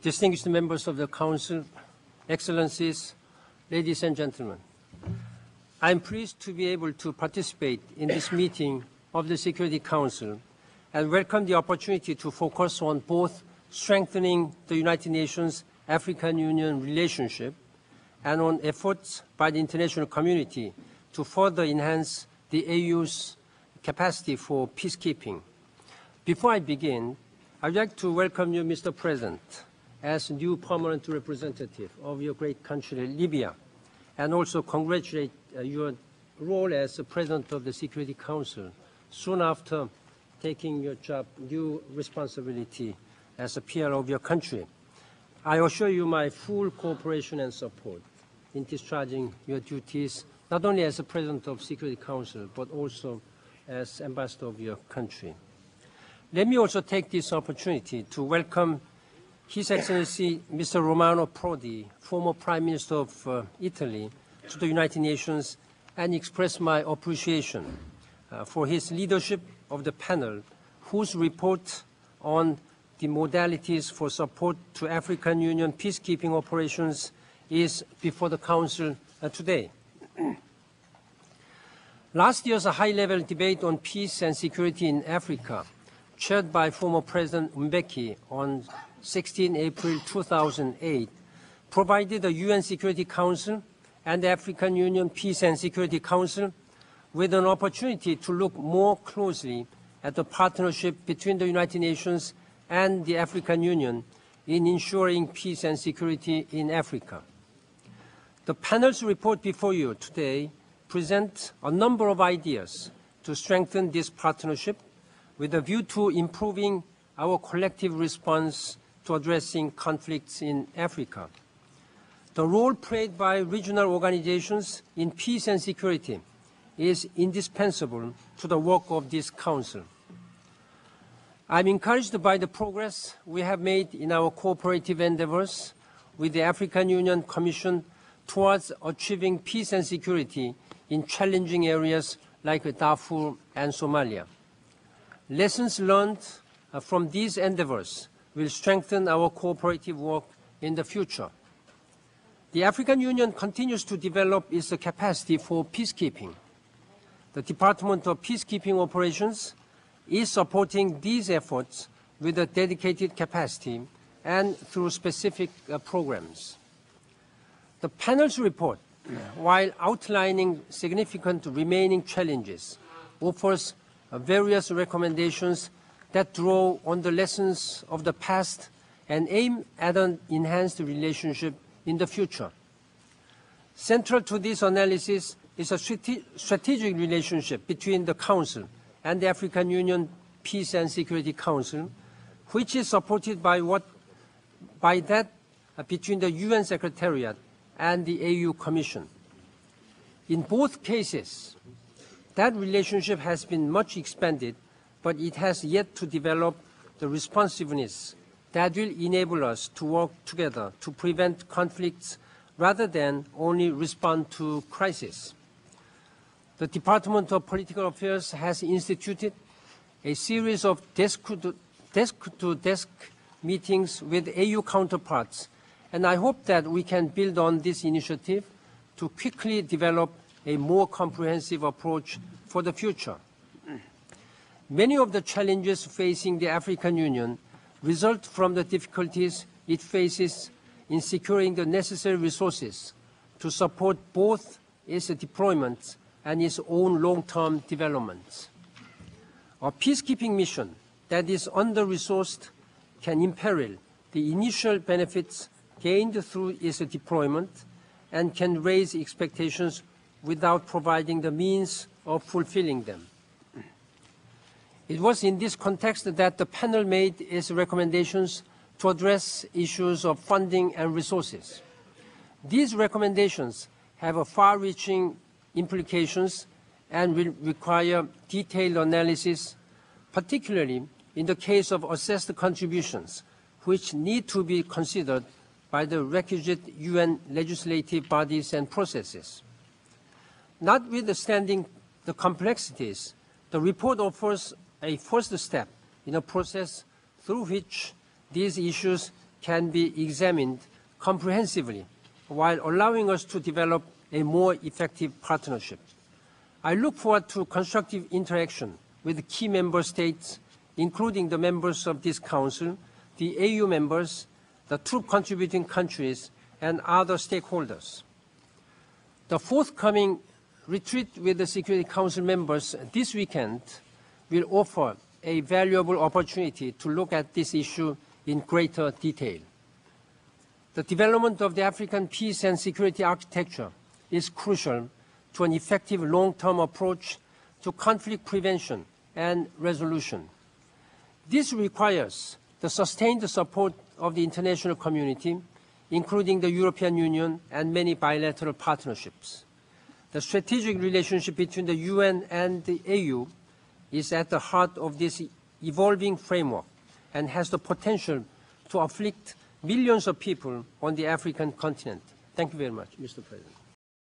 Distinguished members of the Council, Excellencies, ladies and gentlemen, I am pleased to be able to participate in this meeting of the Security Council and welcome the opportunity to focus on both strengthening the United Nations African Union relationship and on efforts by the international community to further enhance the AU's capacity for peacekeeping. Before I begin, I would like to welcome you, Mr. President, as new permanent representative of your great country, Libya, and also congratulate your role as the President of the Security Council soon after taking your job, new responsibility as a PR of your country. I assure you my full cooperation and support in discharging your duties, not only as the President of the Security Council, but also as Ambassador of your country. Let me also take this opportunity to welcome His Excellency Mr. Romano Prodi, former Prime Minister of Italy, to the United Nations and express my appreciation for his leadership of the panel, whose report on the modalities for support to African Union peacekeeping operations is before the Council today. Last year's high-level debate on peace and security in Africa, chaired by former President Mbeki on 16 April 2008, provided the UN Security Council and the African Union Peace and Security Council with an opportunity to look more closely at the partnership between the United Nations and the African Union in ensuring peace and security in Africa. The panel's report before you today presents a number of ideas to strengthen this partnership with a view to improving our collective response to addressing conflicts in Africa. The role played by regional organizations in peace and security is indispensable to the work of this Council. I'm encouraged by the progress we have made in our cooperative endeavors with the African Union Commission towards achieving peace and security in challenging areas like Darfur and Somalia. Lessons learned from these endeavors will strengthen our cooperative work in the future. The African Union continues to develop its capacity for peacekeeping. The Department of Peacekeeping Operations is supporting these efforts with a dedicated capacity and through specific programs. The panel's report, while outlining significant remaining challenges, offers various recommendations that draw on the lessons of the past and aim at an enhanced relationship in the future. Central to this analysis is a strategic relationship between the Council and the African Union Peace and Security Council, which is supported by that between the UN Secretariat and the AU Commission. In both cases, that relationship has been much expanded, but it has yet to develop the responsiveness that will enable us to work together to prevent conflicts rather than only respond to crises. The Department of Political Affairs has instituted a series of desk-to-desk meetings with AU counterparts, and I hope that we can build on this initiative to quickly develop a more comprehensive approach for the future. Many of the challenges facing the African Union result from the difficulties it faces in securing the necessary resources to support both its deployments and its own long-term development. A peacekeeping mission that is under-resourced can imperil the initial benefits gained through its deployment and can raise expectations without providing the means of fulfilling them. It was in this context that the panel made its recommendations to address issues of funding and resources. These recommendations have far-reaching implications and will require detailed analysis, particularly in the case of assessed contributions, which need to be considered by the requisite UN legislative bodies and processes. Notwithstanding the complexities, the report offers a first step in a process through which these issues can be examined comprehensively while allowing us to develop a more effective partnership. I look forward to constructive interaction with key member states, including the members of this Council, the AU members, the troop contributing countries, and other stakeholders. The forthcoming retreat with the Security Council members this weekend will offer a valuable opportunity to look at this issue in greater detail. The development of the African peace and security architecture is crucial to an effective long-term approach to conflict prevention and resolution. This requires the sustained support of the international community, including the European Union and many bilateral partnerships. The strategic relationship between the UN and the AU is at the heart of this evolving framework and has the potential to afflict millions of people on the African continent. Thank you very much, Mr. President.